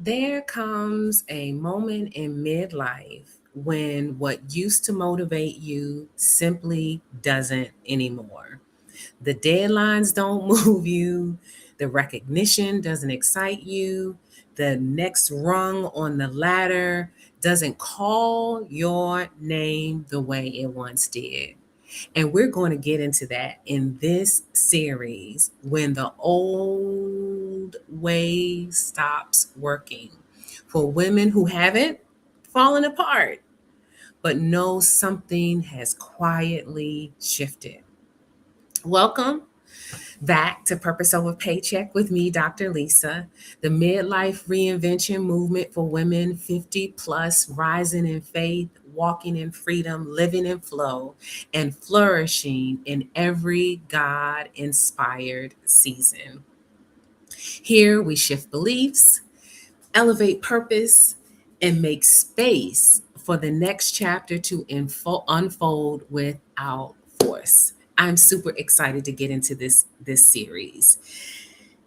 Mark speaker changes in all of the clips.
Speaker 1: There comes a moment in midlife when what used to motivate you simply doesn't anymore. The deadlines don't move you, the recognition doesn't excite you, the next rung on the ladder doesn't call your name the way it once did. And we're going to get into that in this series when the old way stops working. For women who haven't fallen apart, but know something has quietly shifted. Welcome back to Purpose Over Paycheck with me, Dr. Lisa, the midlife reinvention movement for women 50 plus, rising in faith, walking in freedom, living in flow, and flourishing in every God inspired season. Here we shift beliefs, elevate purpose, and make space for the next chapter to unfold without force. I'm super excited to get into this series.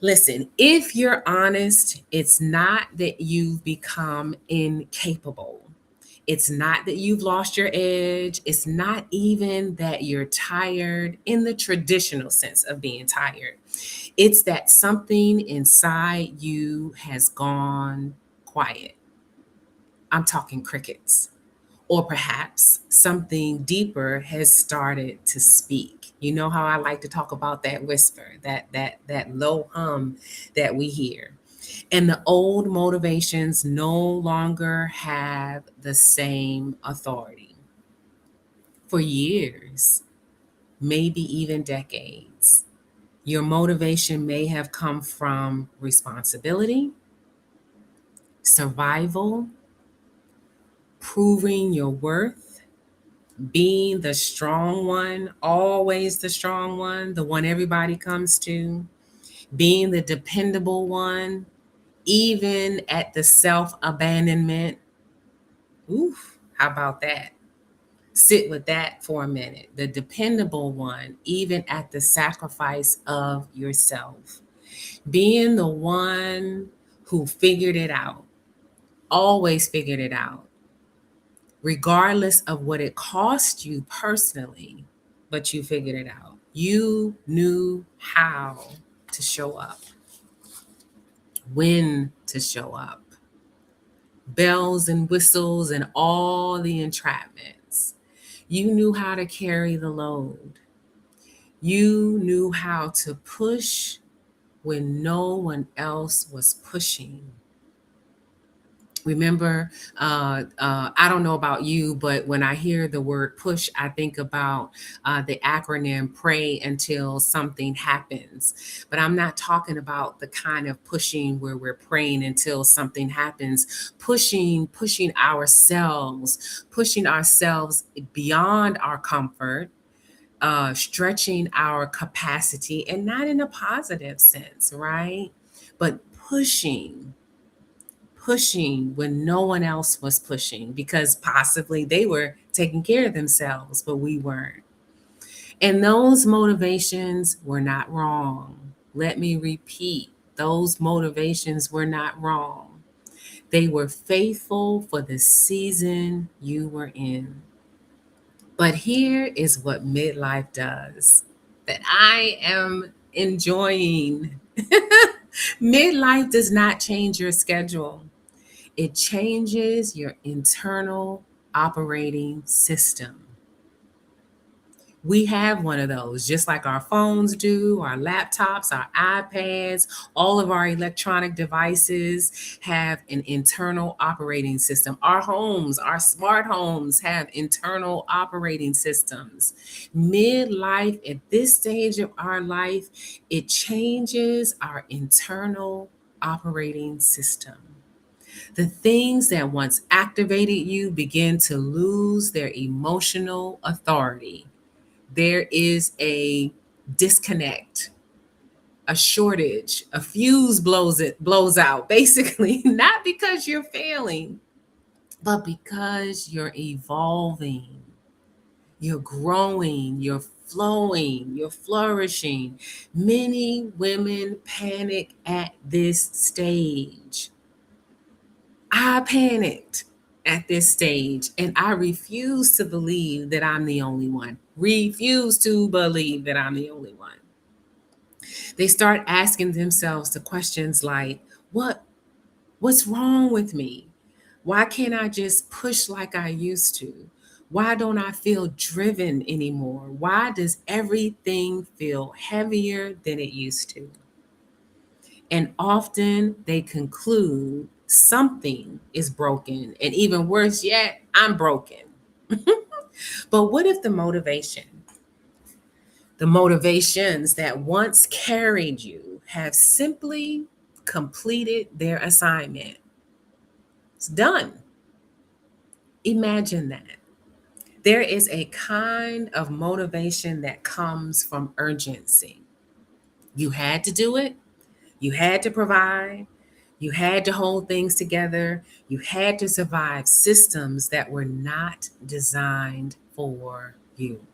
Speaker 1: Listen, if you're honest, it's not that you've become incapable. It's not that you've lost your edge. It's not even that you're tired in the traditional sense of being tired. It's that something inside you has gone quiet. I'm talking crickets. Or perhaps something deeper has started to speak. You know how I like to talk about that whisper, that low hum that we hear. And the old motivations no longer have the same authority. For years, maybe even decades, your motivation may have come from responsibility, survival, proving your worth, being the strong one, always the strong one, the one everybody comes to, being the dependable one, even at the self abandonment. Oof, how about that? Sit with that for a minute. The dependable one, even at the sacrifice of yourself. Being the one who figured it out, always figured it out, regardless of what it cost you personally, but you figured it out. You knew how to show up, when to show up, bells and whistles and all the entrapments. You knew how to carry the load. You knew how to push when no one else was pushing. Remember, I don't know about you, but when I hear the word push, I think about the acronym pray until something happens. But I'm not talking about the kind of pushing where we're praying until something happens, pushing ourselves beyond our comfort, stretching our capacity, and not in a positive sense, right? But pushing when no one else was pushing because possibly they were taking care of themselves, but we weren't. And those motivations were not wrong. Let me repeat, those motivations were not wrong. They were faithful for the season you were in. But here is what midlife does that I am enjoying. Midlife does not change your schedule. It changes your internal operating system. We have one of those, just like our phones do, our laptops, our iPads, all of our electronic devices have an internal operating system. Our homes, our smart homes have internal operating systems. Midlife, at this stage of our life, it changes our internal operating system. The things that once activated you begin to lose their emotional authority. There is a disconnect, a shortage, a fuse blows out, basically, not because you're failing, but because you're evolving, you're growing, you're flowing, you're flourishing. Many women panic at this stage. I panicked at this stage and I refuse to believe that I'm the only one. Refuse to believe that I'm the only one. They start asking themselves the questions like, what's wrong with me? Why can't I just push like I used to? Why don't I feel driven anymore? Why does everything feel heavier than it used to? And often they conclude something is broken. And even worse yet, I'm broken. But what if the motivations that once carried you have simply completed their assignment? It's done. Imagine that. There is a kind of motivation that comes from urgency. You had to do it, you had to provide, you had to hold things together, you had to survive systems that were not designed for you.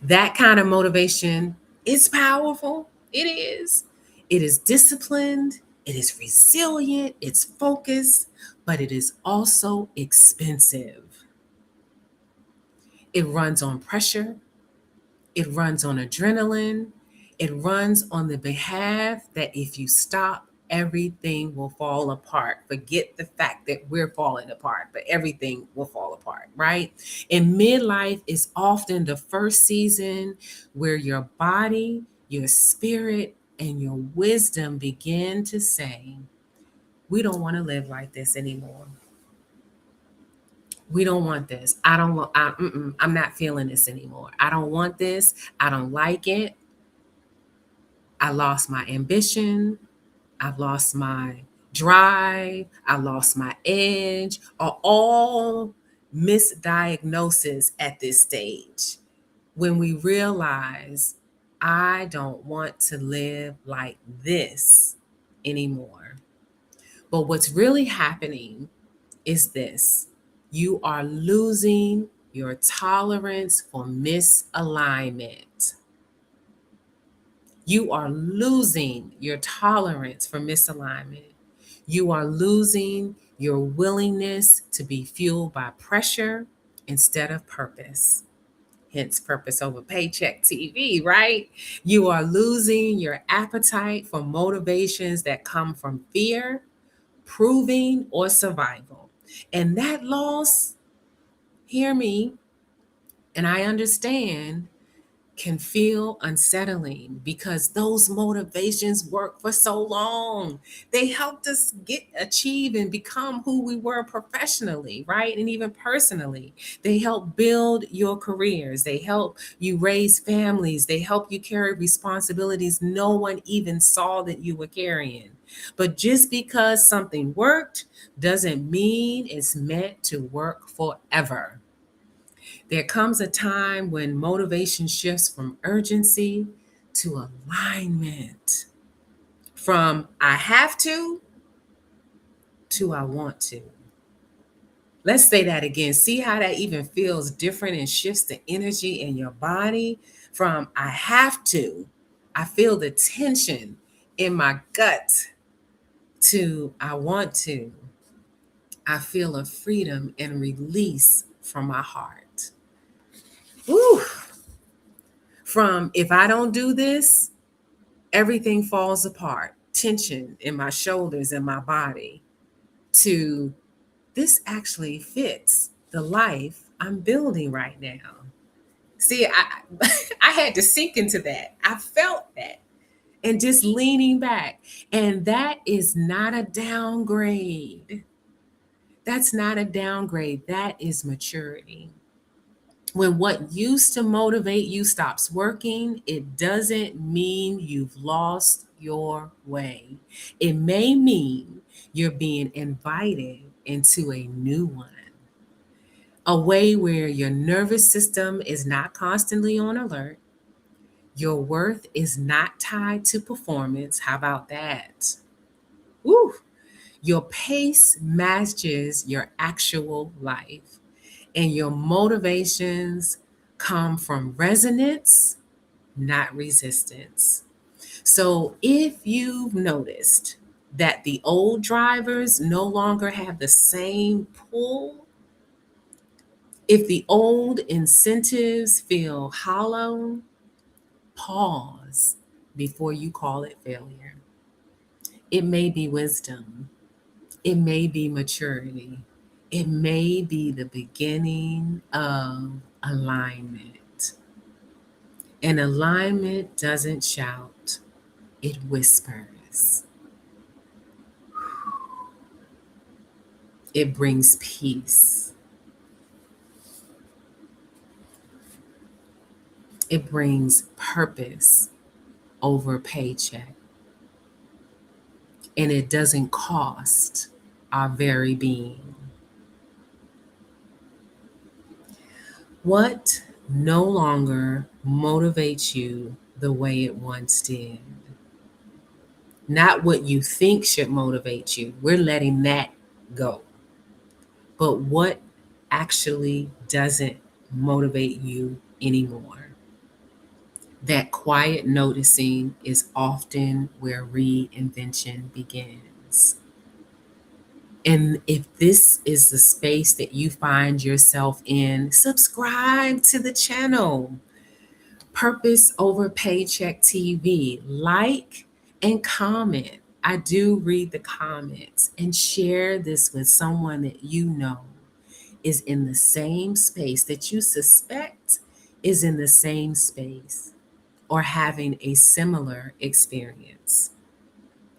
Speaker 1: That kind of motivation is powerful. It is. It is disciplined, it is resilient, it's focused, but it is also expensive. It runs on pressure, it runs on adrenaline. It runs on the behalf that if you stop, everything will fall apart. Forget the fact that we're falling apart, but everything will fall apart, right? And midlife is often the first season where your body, your spirit, and your wisdom begin to say, we don't want to live like this anymore. We don't want this. I don't want, I'm not feeling this anymore. I don't want this. I don't like it. I lost my ambition. I've lost my drive. I lost my edge, are all misdiagnoses at this stage when we realize I don't want to live like this anymore. But what's really happening is this: you are losing your tolerance for misalignment. You are losing your tolerance for misalignment. You are losing your willingness to be fueled by pressure instead of purpose. Hence, purpose over paycheck TV, right? You are losing your appetite for motivations that come from fear, proving, or survival. And that loss, hear me, and I understand, can feel unsettling because those motivations work for so long. They helped us achieve and become who we were professionally, right? And even personally. They help build your careers. They help you raise families. They help you carry responsibilities no one even saw that you were carrying. But just because something worked doesn't mean it's meant to work forever. There comes a time when motivation shifts from urgency to alignment, from I have to I want to. Let's say that again. See how that even feels different and shifts the energy in your body from I have to. I feel the tension in my gut to I want to. I feel a freedom and release from my heart. Woo! From if I don't do this, everything falls apart, tension in my shoulders and my body, to this actually fits the life I'm building right now. See, I had to sink into that. I felt that. And just leaning back. And that is not a downgrade. That's not a downgrade. That is maturity. When what used to motivate you stops working, it doesn't mean you've lost your way. It may mean you're being invited into a new one, a way where your nervous system is not constantly on alert. Your worth is not tied to performance. How about that? Woo! Your pace matches your actual life, and your motivations come from resonance, not resistance. So if you've noticed that the old drivers no longer have the same pull, if the old incentives feel hollow, pause before you call it failure. It may be wisdom, it may be maturity, it may be the beginning of alignment. And alignment doesn't shout, it whispers. It brings peace. It brings purpose over paycheck. And it doesn't cost our very being. What no longer motivates you the way it once did? Not what you think should motivate you. We're letting that go. But what actually doesn't motivate you anymore? That quiet noticing is often where reinvention begins. And if this is the space that you find yourself in, subscribe to the channel. Purpose over Paycheck TV. Like and comment. I do read the comments, and share this with someone that you know is in the same space, that you suspect is in the same space or having a similar experience.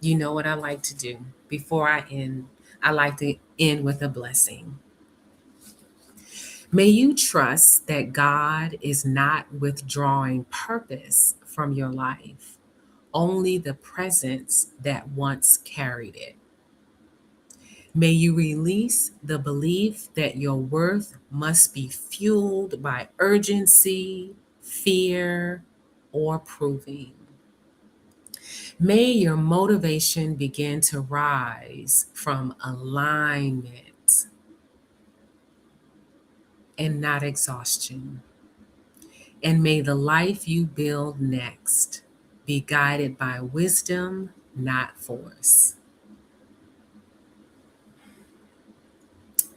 Speaker 1: You know what I like to do before I end? I like to end with a blessing. May you trust that God is not withdrawing purpose from your life, only the presence that once carried it. May you release the belief that your worth must be fueled by urgency, fear, or proving. May your motivation begin to rise from alignment and not exhaustion. And may the life you build next be guided by wisdom, not force.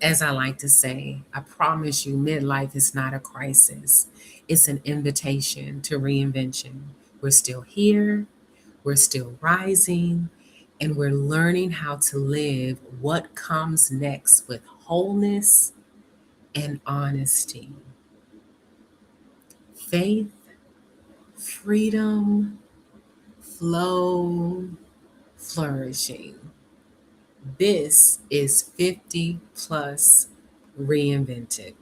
Speaker 1: As I like to say, I promise you, midlife is not a crisis. It's an invitation to reinvention. We're still here, we're still rising, and we're learning how to live what comes next with wholeness and honesty, faith, freedom, flow, flourishing. This is 50 plus reinvented.